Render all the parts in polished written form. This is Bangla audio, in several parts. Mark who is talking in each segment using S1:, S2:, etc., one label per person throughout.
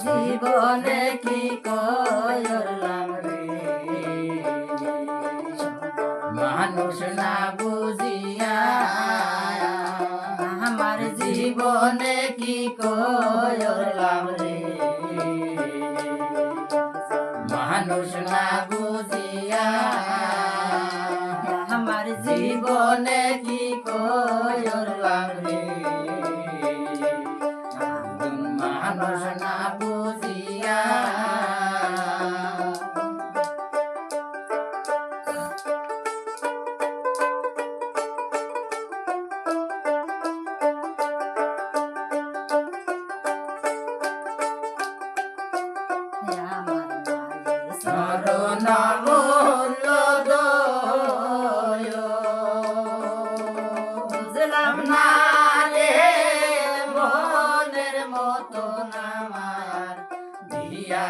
S1: জীবনে কি করলাম রে, মানুষ না বুঝিয়া আমার জীবনে কি করলাম রে, মানুষ না বুঝিয়া আমার জীবনে কি করলাম রে, মানুষ না বুঝিয়া। শরণ মূল্য দয় বুঝলাম না রে মনের মতন আমার দিয়া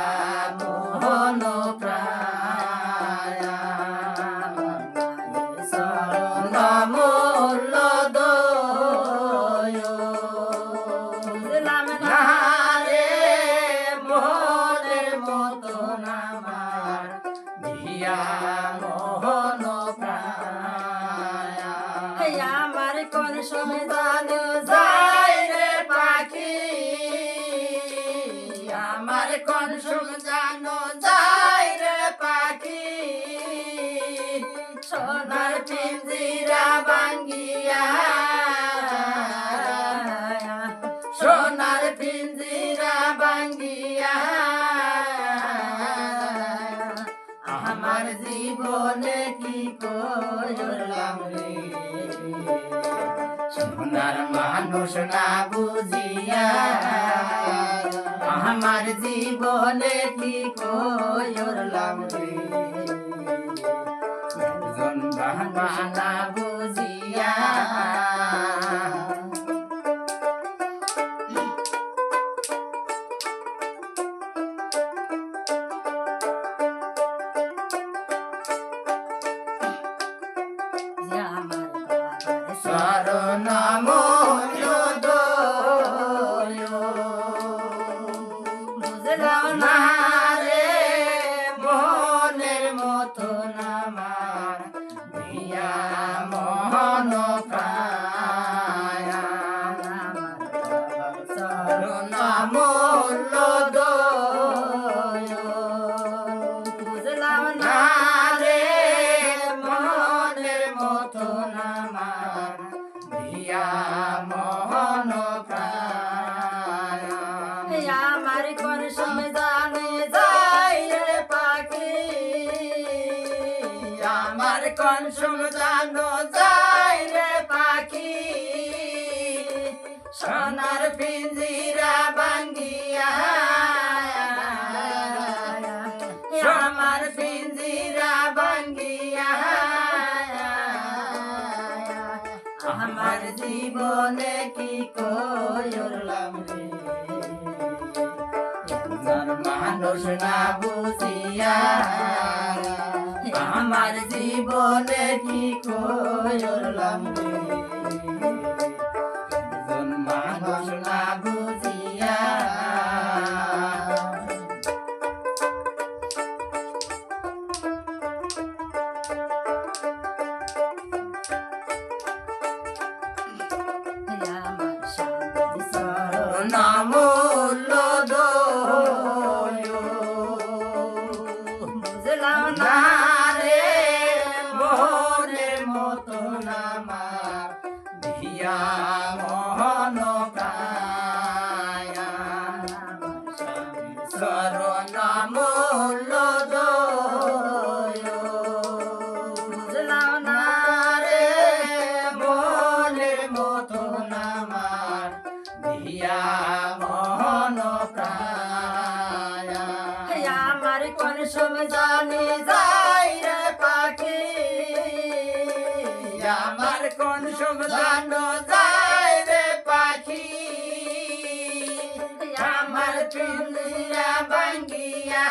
S1: মোহন প্রায়, শরণ মূল্য দয় বুঝলাম না রে মনের মতন আমার দিয়া মোহন প্রায়, আমার কোন সময় জানো যায় রে পাখি, আমার কোন সময় জানো যায় রে পাখি, সোনার পিঞ্জিরা ভাঙ্গিয়া, সোনার পিঞ্জিরা ভাঙ্গিয়া আমার জীবনে কি করলাম রে, সোনার মানুষ না বুঝিয়া আমার জীবনে কি করলাম রে, একজন বাবা না বুঝিয়া। শরণ মূল্য দয় বুঝলাম না রে মনের মতন আমার দিয়া মোহন প্রায়, শরণ মূল্য দয় বুঝলাম না রে মনের মতন আমার দিয়া মোহন প্রায়, আমার কোন সময় জানে যায় রে পাখি, আমার কোন সময় জানো যায় রে পাখি, সোনার পিঞ্জিরা ভাঙ্গিয়া, আমার পিঞ্জিরা ভাঙ্গিয়া আমার জীবনে কি করলাম রে, একজন মানুষ না বুঝিয়া আমার জীবনে কি করলাম রে, একজন মানুষ না বুঝিয়া। শরণ মূল্য দয় বুঝলাম না রে মনের মতন আমার দিয়া মোহন প্রায়, শরণ মূল্য দয় বুঝলাম না রে মনের মতন আমার দিয়া মোহন প্রায়, আমার কোন সময় জানি যায় রে পাখি, আমার কোন সময় জানো যায় রে পাখি, আমার পিঞ্জিরা ভাঙ্গিয়া,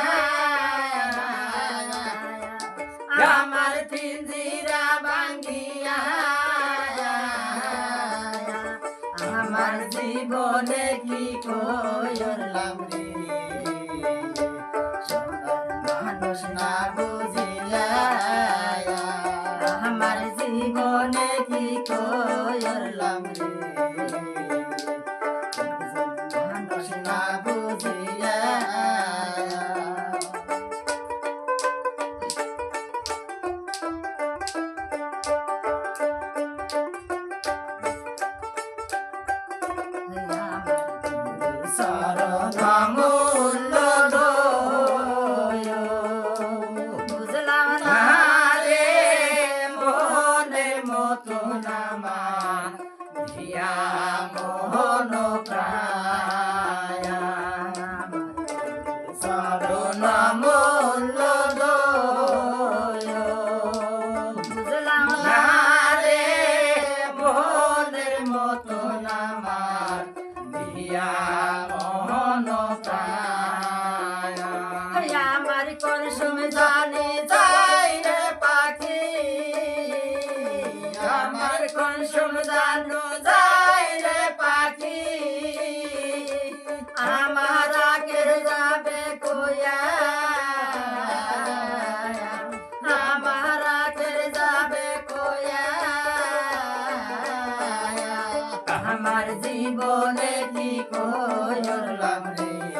S1: আমার পিঞ্জিরা ভাঙ্গিয়া আমার জীবনে কি করলাম রে। বুঝিয়া শরণ মূল্য বুঝলাম না রে মোহনের মতন আমার ভিয়া মোহন প্রায় শরণ মূল্য বুঝলাম না রে মোহনের মতন আমার ভিয়া মোহন প্রায় আমার কোন জানি যাই রে পাখি আমার কোন জানো যাই রে পাখি আমার আগের যাবে কোয়া আমার আগের যাবে কোয়া আমার জীবনে কি করলাম রে